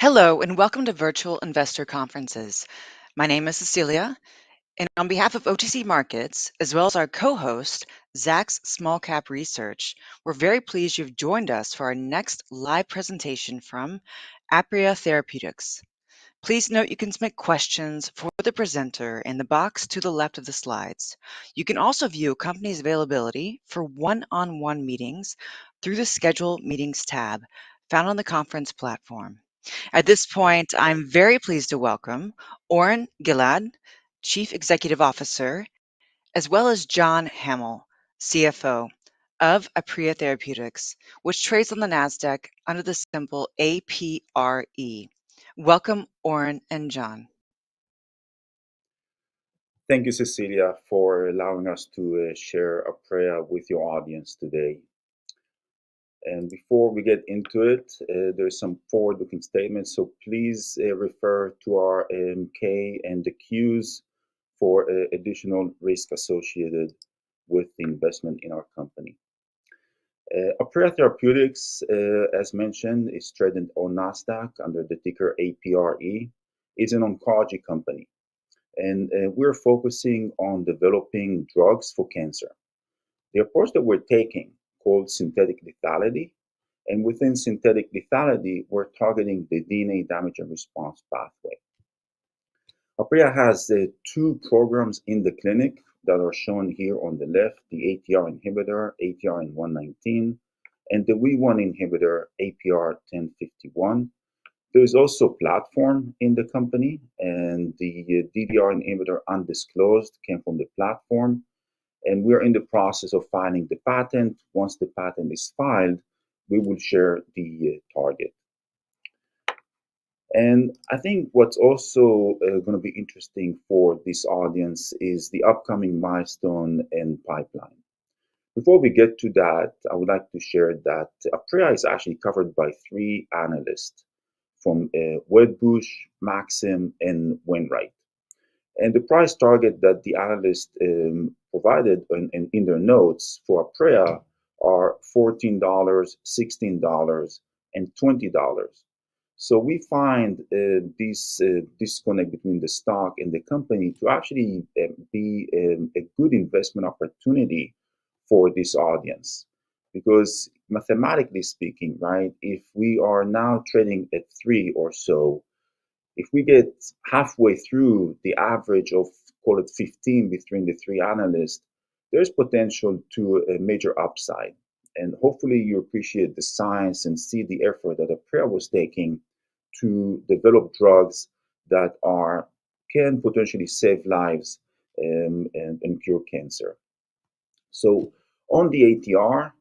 Hello, and welcome to Virtual Investor Conferences. My name is Cecilia, and on behalf of OTC Markets, as well as our co-host, Zacks Small Cap Research, we're very pleased you've joined us for our next live presentation from Aprea Therapeutics. Please note you can submit questions for the presenter in the box to the left of the slides. You can also view a company's availability for one-on-one meetings through the Schedule Meetings tab found on the conference platform. At this point, I'm very pleased to welcome Oren Gilad, Chief Executive Officer, as well as John Hamill, CFO of Aprea Therapeutics, which trades on the Nasdaq under the symbol APRE. Welcome, Oren and John. Thank you, Cecilia, for allowing us to share Aprea with your audience today. And before we get into it, there's some forward-looking statements, so please refer to our K and the Qs for additional risk associated with the investment in our company. Aprea Therapeutics, as mentioned, is traded on Nasdaq under the ticker APRE. It's an oncology company, and we're focusing on developing drugs for cancer. The approach that we're taking, called synthetic lethality, and within synthetic lethality, we're targeting the DNA damage and response pathway. Aprea has two programs in the clinic that are shown here on the left, the ATR inhibitor, ATRN-119, and the WEE1 inhibitor, APR-1051. There's also a platform in the company, and the DDR inhibitor undisclosed came from the platform, and we're in the process of filing the patent. Once the patent is filed, we will share the target. And I think what's also going to be interesting for this audience is the upcoming milestone and pipeline. Before we get to that, I would like to share that Aprea is actually covered by three analysts from Wedbush, Maxim, and Wainwright. And the price target that the analysts provided in their notes for Aprea are $14, $16, and $20. So we find this disconnect between the stock and the company to actually be a good investment opportunity for this audience. Because mathematically speaking, right, if we are now trading at 3 or so, if we get halfway through the average of, call it 15 between the three analysts, there's potential to a major upside. And hopefully you appreciate the science and see the effort that Aprea was taking to develop drugs that can potentially save lives and cure cancer. So on the ATR,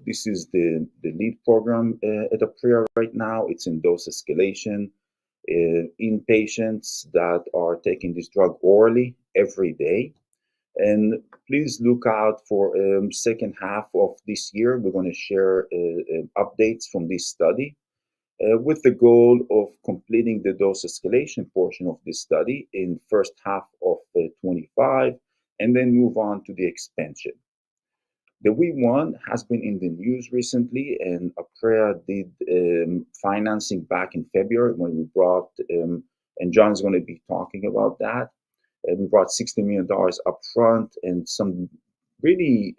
this is the lead program at Aprea right now. It's in dose escalation in patients that are taking this drug orally every day. And please look out for second half of this year. We're going to share updates from this study with the goal of completing the dose escalation portion of this study in first half of 25, and then move on to the expansion. The WEE1 has been in the news recently, and Aprea did financing back in February when we brought, and John's going to be talking about that. We brought $60 million up front and some really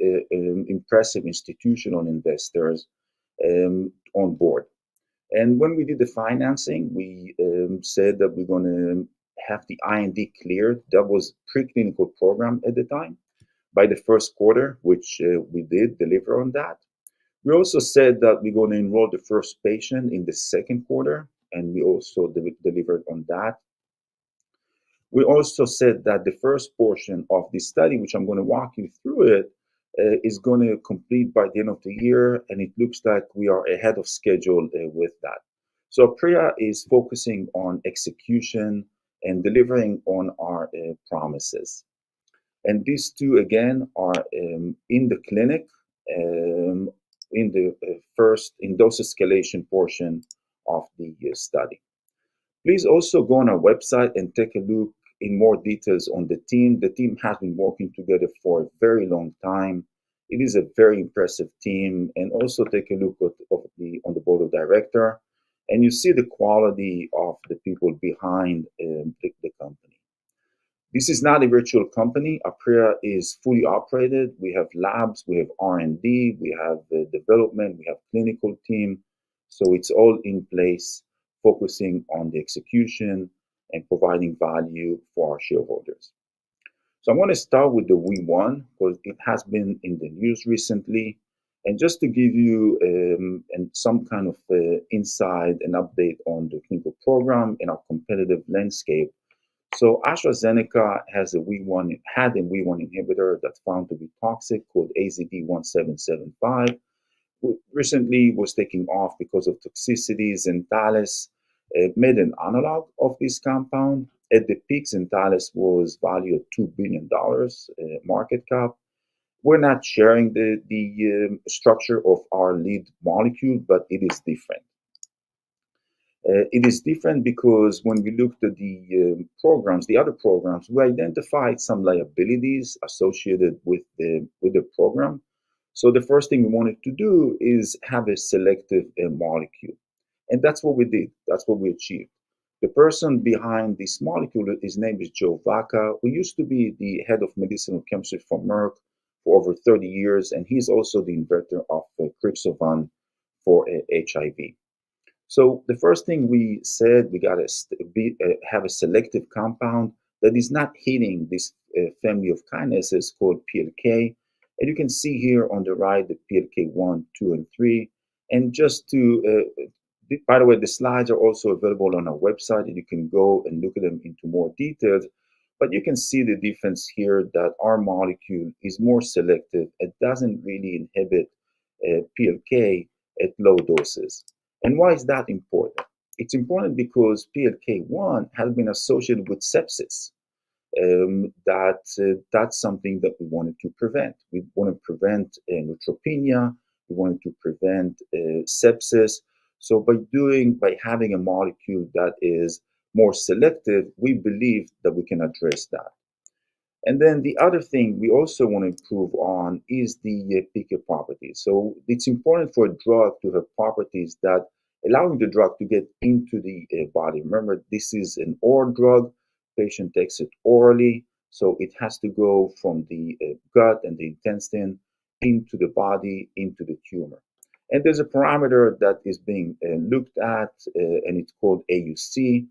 impressive institutional investors on board. And when we did the financing, we said that we're going to have the IND cleared. That was preclinical program at the time, by the first quarter, which we did deliver on that. We also said that we're going to enroll the first patient in the second quarter, and we also delivered on that. We also said that the first portion of this study, which I'm going to walk you through it, is going to complete by the end of the year, and it looks like we are ahead of schedule with that. So Aprea is focusing on execution and delivering on our promises. And these two, again, are in the clinic, in the first in dose escalation portion of the study. Please also go on our website and take a look in more details on the team. The team has been working together for a very long time. It is a very impressive team. And also take a look on the board of director. And you see the quality of the people behind the company. This is not a virtual company. Aprea is fully operated. We have labs, we have R&D, we have development, we have clinical team. So it's all in place, focusing on the execution and providing value for our shareholders. So I want to start with the We1 because it has been in the news recently. And just to give you and some kind of insight and update on the clinical program and our competitive landscape. So AstraZeneca had a We1 inhibitor that's found to be toxic called AZD1775. Recently was taking off because of toxicities, and Thales made an analog of this compound. At the peak, Zentalis was valued at $2 billion market cap. We're not sharing the structure of our lead molecule, but it is different. It is different because when we looked at the other programs, we identified some liabilities associated with the program. So the first thing we wanted to do is have a selective molecule. And that's what we did. That's what we achieved. The person behind this molecule, his name is Joe Vaca, who used to be the head of medicinal chemistry for Merck for over 30 years, and he's also the inventor of Crixivan for HIV. So the first thing we said, we got to have a selective compound that is not hitting this family of kinases called PLK. And you can see here on the right the PLK 1, 2, and 3. And just to, by the way, the slides are also available on our website, and you can go and look at them into more details. But you can see the difference here that our molecule is more selective. It doesn't really inhibit PLK at low doses. And why is that important? It's important because PLK1 has been associated with sepsis. That's something that we wanted to prevent. We want to prevent neutropenia. We wanted to prevent sepsis. So by having a molecule that is more selective, we believe that we can address that. And then the other thing we also want to improve on is the PK properties. So it's important for a drug to have properties that allowing the drug to get into the body. Remember, this is an oral drug. Patient takes it orally, so it has to go from the gut and the intestine into the body, into the tumor. And there's a parameter that is being looked at, and it's called AUC.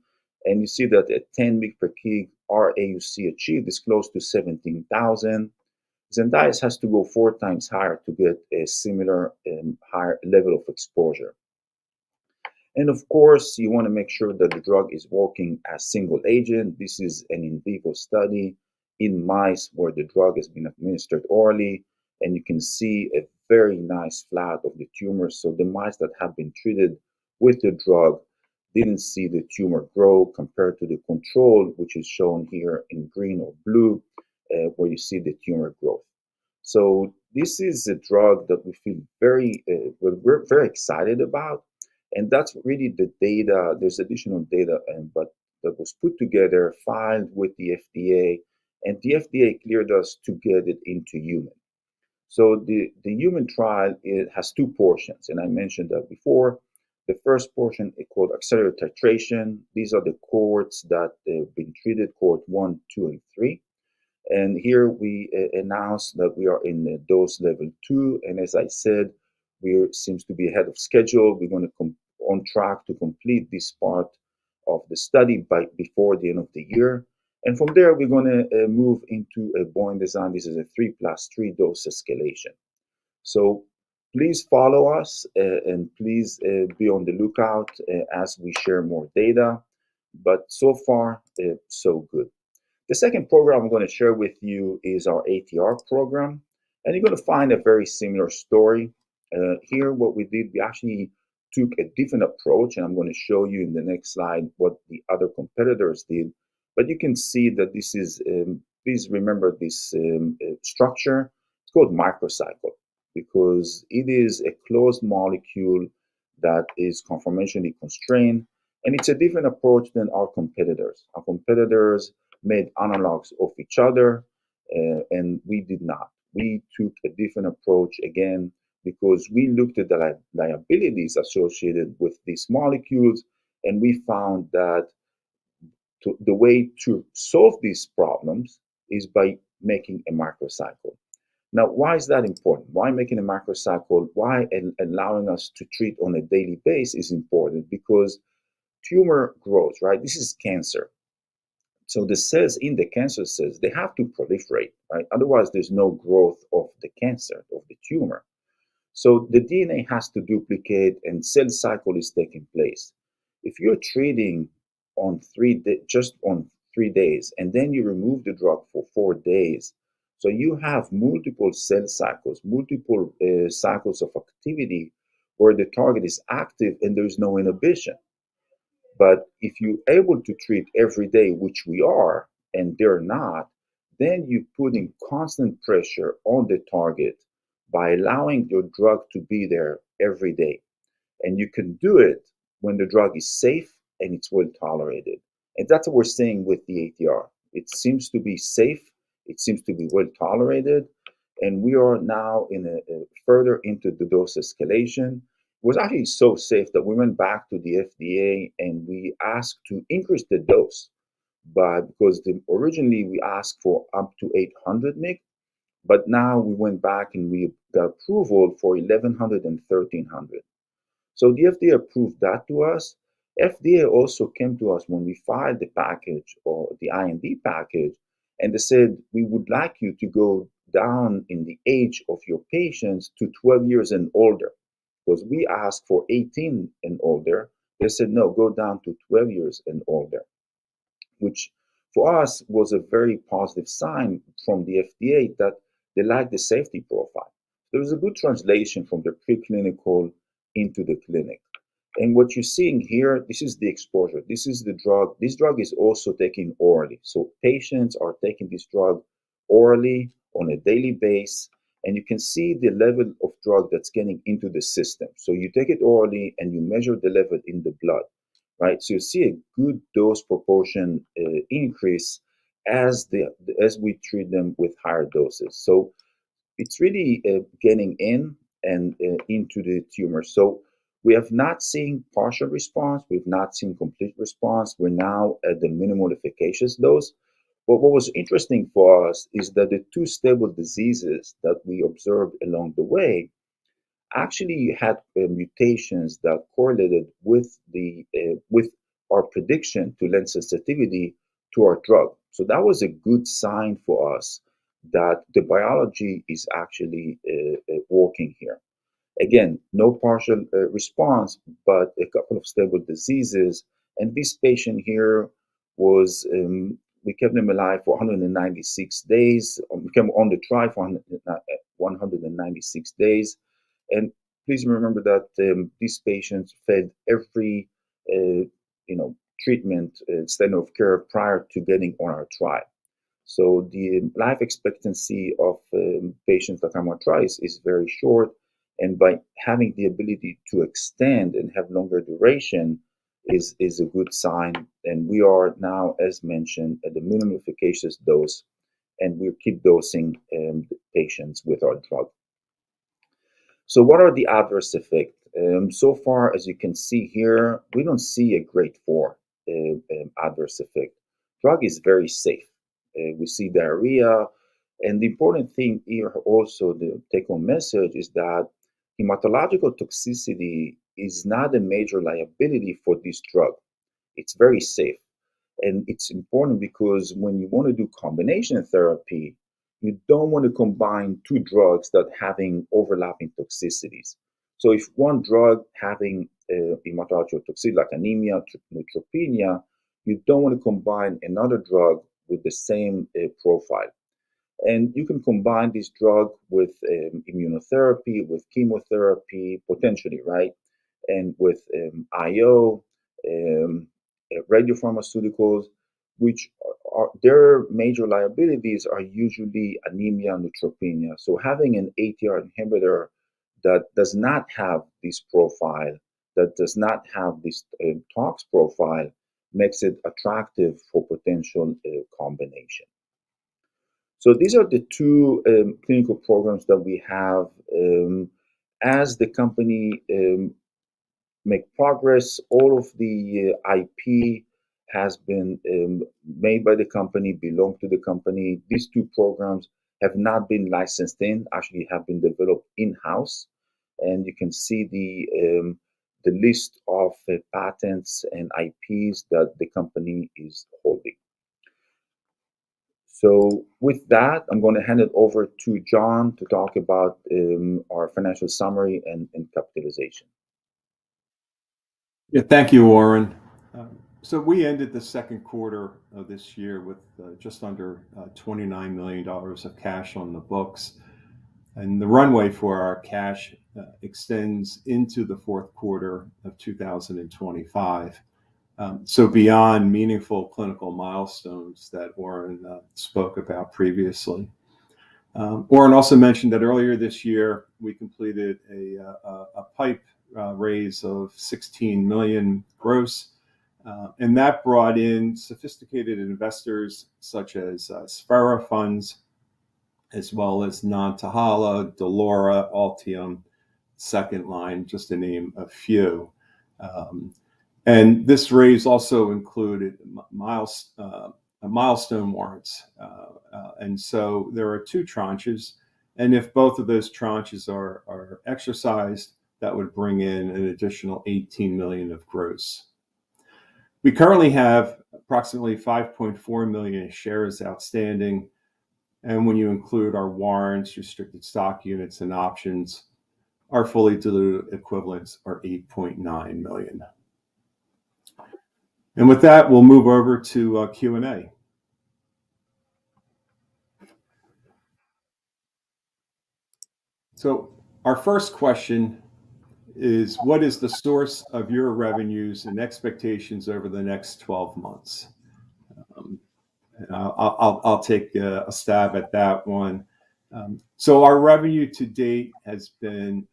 And you see that at 10 mg per kg, our AUC achieved is close to 17,000. Zendayas has to go 4 times higher to get a similar higher level of exposure. And of course, you want to make sure that the drug is working as single agent. This is an in vivo study in mice where the drug has been administered orally, and you can see a very nice flat of the tumor. So the mice that have been treated with the drug didn't see the tumor grow compared to the control, which is shown here in green or blue, where you see the tumor growth. So this is a drug that we feel we're very excited about, and that's really the data. There's additional data, but that was put together, filed with the FDA, and the FDA cleared us to get it into human. So the human trial, it has 2 portions, and I mentioned that before. The first portion is called accelerated titration. These are the cohorts that have been treated, cohort 1, 2, and 3. And here we announced that we are in dose level 2. And as I said, we seems to be ahead of schedule. We're going to on track to complete this part of the study before the end of the year. And from there, we're going to move into a Boeing design. This is a 3+3 dose escalation. So please follow us and please be on the lookout as we share more data. But so far, so good. The second program I'm going to share with you is our ATR program. And you're going to find a very similar story. Here, what we did, we actually took a different approach, and I'm going to show you in the next slide what the other competitors did. But you can see that this is, please remember this structure. It's called microcycle because it is a closed molecule that is conformationally constrained. And it's a different approach than our competitors. Our competitors made analogs of each other, and we did not. We took a different approach. Again, because we looked at the liabilities associated with these molecules, and we found that the way to solve these problems is by making a microcycle. Now, why is that important? Why making a microcycle? Why allowing us to treat on a daily basis is important? Because tumor grows, right? This is cancer. So the cells in the cancer cells, they have to proliferate, right? Otherwise, there's no growth of the cancer, of the tumor. So the DNA has to duplicate and cell cycle is taking place. If you're treating on just on 3 days, and then you remove the drug for 4 days, so you have multiple cell cycles, multiple cycles of activity where the target is active and there's no inhibition. But if you're able to treat every day, which we are, and they're not, then you put in constant pressure on the target by allowing your drug to be there every day. And you can do it when the drug is safe and it's well tolerated. And that's what we're seeing with the ATR. It seems to be safe, it seems to be well tolerated, and we are now in a further into the dose escalation. It was actually so safe that we went back to the FDA and we asked to increase the dose, but because originally we asked for up to 800 mg, but now we went back and we got approval for 1100 and 1300. So the FDA approved that to us. FDA also came to us when we filed the package or the IND package, and they said, we would like you to go down in the age of your patients to 12 years and older. Because we asked for 18 and older. They said, no, go down to 12 years and older, which for us was a very positive sign from the FDA that they liked the safety profile. There was a good translation from the preclinical into the clinic. And what you're seeing here, this is the exposure. This is the drug. This drug is also taken orally. So patients are taking this drug orally on a daily basis, and you can see the level of drug that's getting into the system. So you take it orally and you measure the level in the blood, right? So you see a good dose proportion increase as we treat them with higher doses. So it's really getting in and into the tumor. So we have not seen partial response. We've not seen complete response. We're now at the minimal efficacious dose. But what was interesting for us is that the two stable diseases that we observed along the way actually had mutations that correlated with our prediction to lend sensitivity to our drug. So that was a good sign for us that the biology is actually working here. Again, no partial response, but a couple of stable diseases. And this patient here was, we kept them alive for 196 days. We came on the trial for 196 days. And please remember that these patients fed every, treatment standard of care prior to getting on our trial. So the life expectancy of patients that come on trials is very short, and by having the ability to extend and have longer duration is a good sign. And we are now, as mentioned, at the minimum efficacious dose, and we keep dosing patients with our drug. So what are the adverse effects? So far, as you can see here, we don't see a grade 4 adverse effect. Drug is very safe. We see diarrhea. And the important thing here also, the take-home message is that hematological toxicity is not a major liability for this drug. It's very safe. And it's important because when you want to do combination therapy, you don't want to combine two drugs that having overlapping toxicities. So if one drug having hematological toxicity like anemia, neutropenia, you don't want to combine another drug with the same profile. And you can combine this drug with immunotherapy, with chemotherapy, potentially, right? And with IO, radiopharmaceuticals, which are their major liabilities are usually anemia and neutropenia. So having an ATR inhibitor that does not have this profile, that does not have this tox profile, makes it attractive for potential combination. So these are the two clinical programs that we have. as the company make progress, all of the IP has been made by the company, belong to the company. These two programs have not been licensed in, actually have been developed in-house. And you can see the list of patents and IPs that the company is holding. So with that, I'm going to hand it over to John to talk about our financial summary and capitalization. Yeah, thank you, Warren. So we ended the second quarter of this year with just under $29 million of cash on the books. And the runway for our cash extends into the fourth quarter of 2025. So beyond meaningful clinical milestones that Warren spoke about previously. Warren also mentioned that earlier this year, we completed a PIPE raise of 16 million gross. And that brought in sophisticated investors such as Sphera Funds, as well as Nantahala, Delora, Altium, Second Line, just to name a few. And this raise also included milestone warrants. And so there are two tranches. And if both of those tranches are exercised, that would bring in an additional 18 million of gross. We currently have approximately 5.4 million shares outstanding. And when you include our warrants, restricted stock units, and options, our fully diluted equivalents are 8.9 million. And with that, we'll move over to Q&A. So our first question is, what is the source of your revenues and expectations over the next 12 months? I'll take a stab at that one. So our revenue to date has been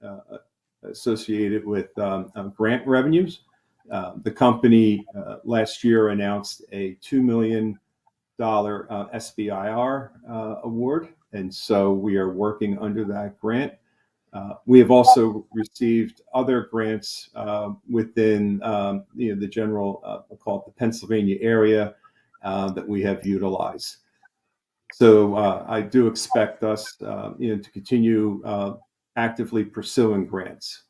associated with grant revenues. The company last year announced a $2 million SBIR award, and so we are working under that grant. We have also received other grants within the general, we'll call it the Pennsylvania area, that we have utilized. So I do expect us to continue actively pursuing grants.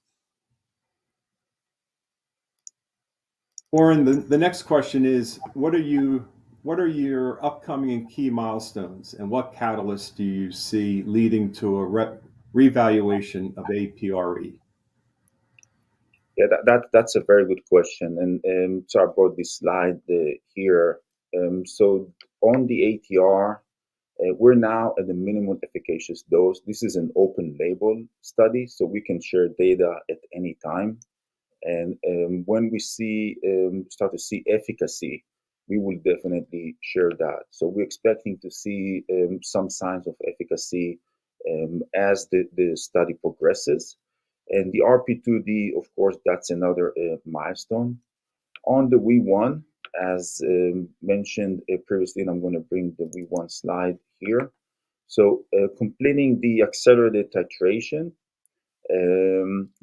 Warren, the next question is, what are your upcoming and key milestones, and what catalysts do you see leading to a revaluation of APRE? Yeah, that's a very good question. And so I brought this slide here. So on the ATR, we're now at the minimum efficacious dose. This is an open label study, so we can share data at any time. And when we start to see efficacy, we will definitely share that. So we're expecting to see some signs of efficacy as the study progresses. And the RP2D, of course, that's another milestone. On the V1, as mentioned previously, and I'm going to bring the V1 slide here. So completing the accelerated titration,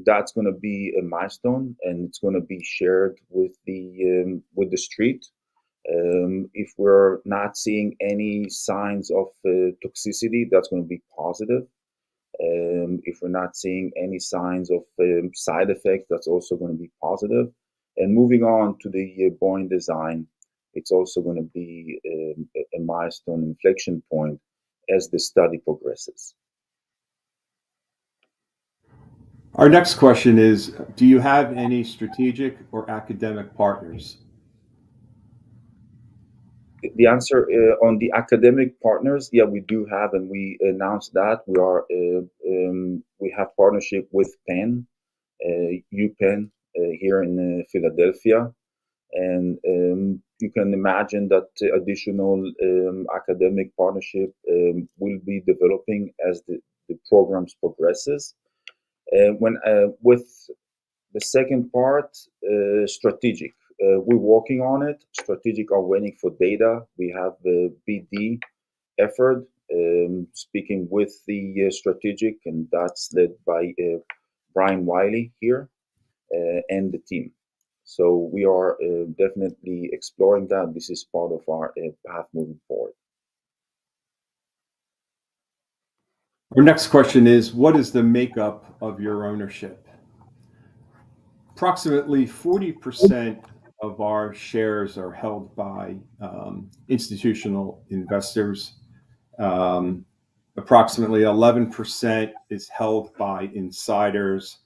that's going to be a milestone, and it's going to be shared with the street. If we're not seeing any signs of toxicity, that's going to be positive. If we're not seeing any signs of side effects, that's also going to be positive. And moving on to the Boeing design, it's also going to be a milestone inflection point as the study progresses. Our next question is, do you have any strategic or academic partners? The answer on the academic partners, yeah, we do have, and we announced that we have partnership with Penn, UPenn here in Philadelphia, and you can imagine that additional academic partnership will be developing as the programs progresses. With the second part, strategic. We're working on it. Strategic are waiting for data. We have the BD effort, speaking with the strategic, and that's led by Brian Wiley here and the team. So we are definitely exploring that. This is part of our path moving forward. Our next question is, what is the makeup of your ownership? Approximately 40% of our shares are held by institutional investors. Approximately 11% is held by insiders,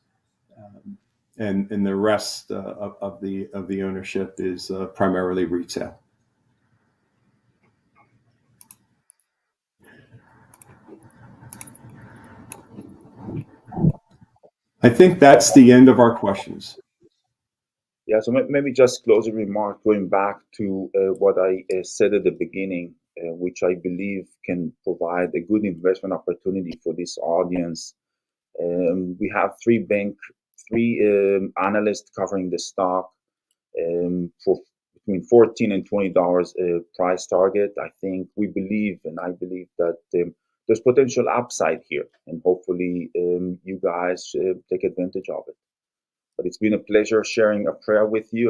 and the rest of the ownership is primarily retail. I think that's the end of our questions. Yeah, so maybe just closing remark, going back to what I said at the beginning, which I believe can provide a good investment opportunity for this audience. We have three analysts covering the stock for between $14 and $20 price target. I think we believe, and I believe that there's potential upside here, and hopefully you guys take advantage of it. But it's been a pleasure sharing Aprea with you.